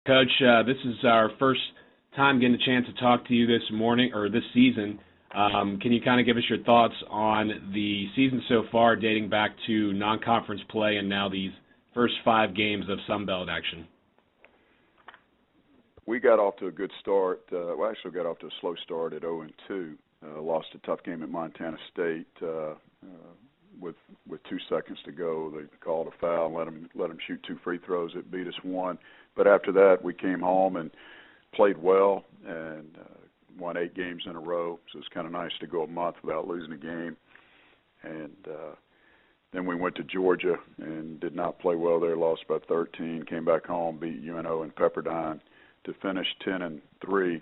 Coach, this is our first time getting a chance to talk to you this morning or this season. Can you kind of give us your thoughts on the season so far, dating back to non-conference play and now these first 5 games of Sun Belt action? We got off to a good start. We actually got off to a slow start at 0-2. Lost a tough game at Montana State with 2 seconds to go. They called a foul and let them shoot 2 free throws. It beat us 1. But after that, we came home and played well and won 8 games in a row. So it's kind of nice to go a month without losing a game. And then we went to Georgia and did not play well there. Lost by 13. Came back home, beat UNO and Pepperdine to finish 10-3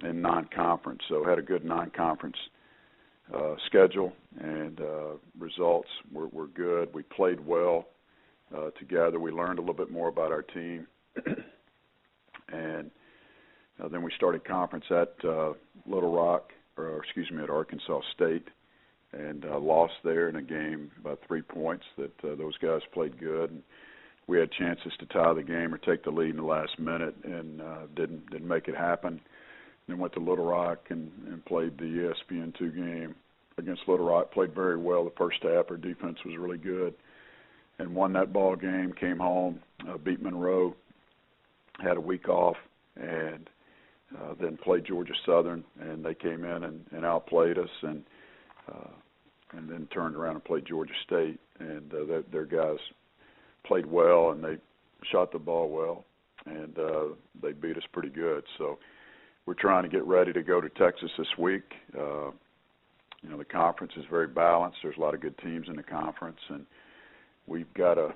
in non-conference. So had a good non-conference schedule, and results were good. We played well together. We learned a little bit more about our team. And then we started conference at at Arkansas State, and lost there in a game by 3 points that those guys played good. And we had chances to tie the game or take the lead in the last minute, and didn't make it happen. Then went to Little Rock and played the ESPN2 game against Little Rock. Played very well the first half. Our defense was really good, and won that ball game. Came home, beat Monroe, had a week off, and then played Georgia Southern, and they came in and outplayed us, and then turned around and played Georgia State, and their guys played well, and they shot the ball well, and they beat us pretty good. So we're trying to get ready to go to Texas this week. The conference is very balanced. There's a lot of good teams in the conference, and we've got to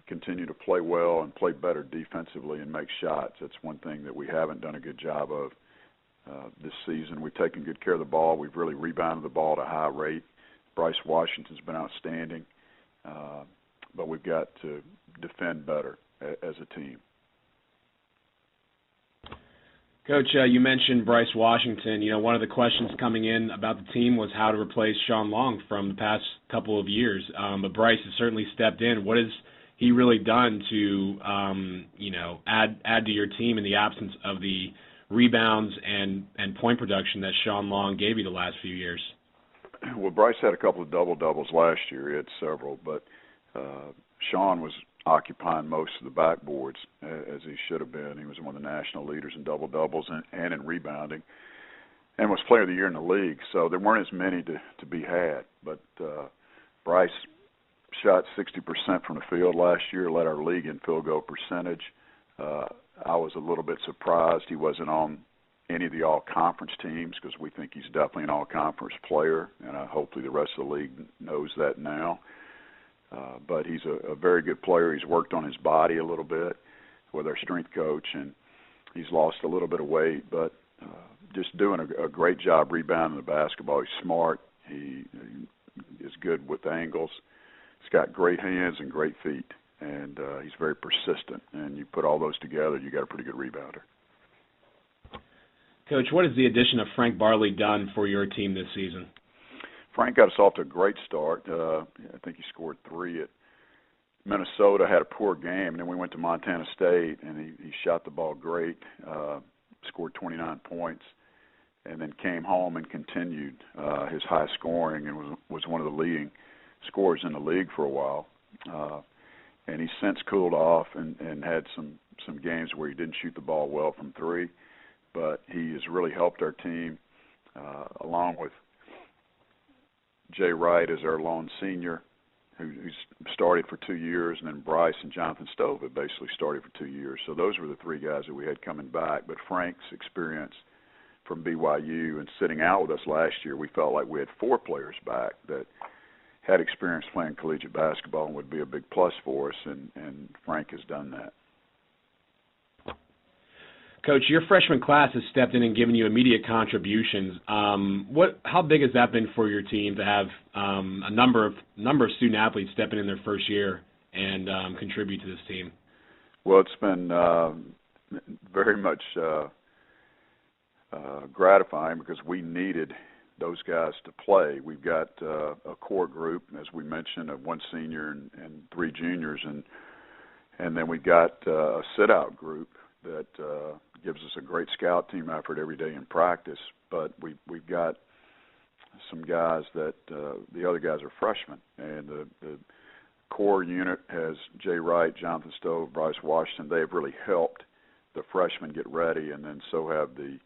continue to play well and play better defensively and make shots. That's one thing that we haven't done a good job of this season. We've taken good care of the ball. We've really rebounded the ball at a high rate. Bryce Washington's been outstanding, but we've got to defend better as a team. Coach, you mentioned Bryce Washington. One of the questions coming in about the team was how to replace Sean Long from the past couple of years. But Bryce has certainly stepped in. What has he really done to, add to your team in the absence of the rebounds and point production that Sean Long gave you the last few years? Well, Bryce had a couple of double-doubles last year. He had several, but Sean was occupying most of the backboards, as he should have been. He was one of the national leaders in double-doubles and in rebounding, and was player of the year in the league. So there weren't as many to be had. But Bryce shot 60% from the field last year, led our league in field goal percentage. I was a little bit surprised he wasn't on any of the all-conference teams, because we think he's definitely an all-conference player, and hopefully the rest of the league knows that now. But he's a very good player. He's worked on his body a little bit with our strength coach, and he's lost a little bit of weight, but just doing a great job rebounding the basketball. He's smart. He is good with angles. He's got great hands and great feet, and he's very persistent. And you put all those together, you got a pretty good rebounder. Coach, what has the addition of Frank Barley done for your team this season? Frank got us off to a great start. I think he scored 3 at Minnesota, had a poor game, and then we went to Montana State, and he shot the ball great, scored 29 points, and then came home and continued his high scoring and was one of the leading scorers in the league for a while. And he's since cooled off and had some games where he didn't shoot the ball well from 3, but he has really helped our team, along with Jay Wright as our lone senior, who's started for 2 years, and then Bryce and Jonathan Stove have basically started for 2 years. So those were the 3 guys that we had coming back. But Frank's experience from BYU and sitting out with us last year, we felt like we had 4 players back that had experience playing collegiate basketball and would be a big plus for us, and Frank has done that. Coach, your freshman class has stepped in and given you immediate contributions. How big has that been for your team to have a number of student athletes stepping in their first year and contribute to this team? Well, it's been very much gratifying, because we needed those guys to play. We've got a core group, as we mentioned, of 1 senior and 3 juniors, and then we got a sit-out group a great scout team effort every day in practice, but we've got some guys that the other guys are freshmen, and the core unit has Jay Wright, Jonathan Stove, Bryce Washington. They have really helped the freshmen get ready, and then so have the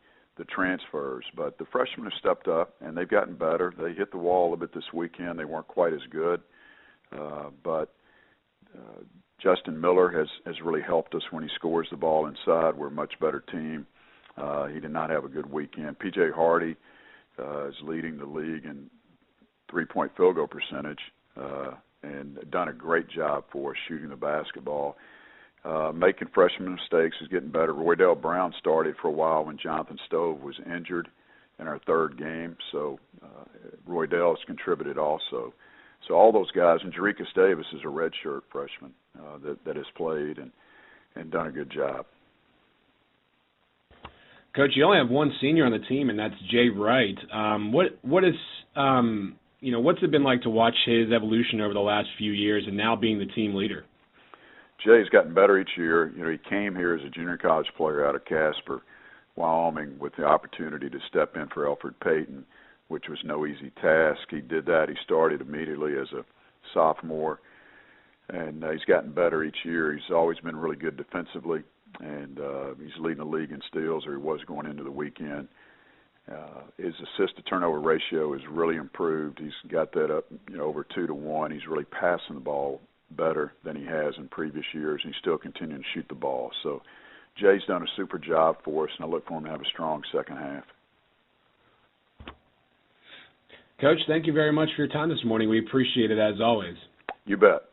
transfers. But the freshmen have stepped up, and they've gotten better. They hit the wall a bit this weekend. They weren't quite as good, but Justin Miller has really helped us when he scores the ball inside. We're a much better team. He did not have a good weekend. P.J. Hardy is leading the league in three-point field goal percentage and done a great job for us shooting the basketball. Making freshman mistakes is getting better. Roydell Brown started for a while when Jonathan Stove was injured in our third game, so Roydell has contributed also. So all those guys, and Jerikas Davis is a redshirt freshman that has played and done a good job. Coach, you only have one senior on the team, and that's Jay Wright. What is what's it been like to watch his evolution over the last few years, and now being the team leader? Jay's gotten better each year. He came here as a junior college player out of Casper, Wyoming, with the opportunity to step in for Alfred Payton, which was no easy task. He did that. He started immediately as a sophomore, and he's gotten better each year. He's always been really good defensively, and he's leading the league in steals, or he was going into the weekend. His assist-to-turnover ratio has really improved. He's got that up over 2-to-1. He's really passing the ball better than he has in previous years, and he's still continuing to shoot the ball. So Jay's done a super job for us, and I look for him to have a strong second half. Coach, thank you very much for your time this morning. We appreciate it as always. You bet.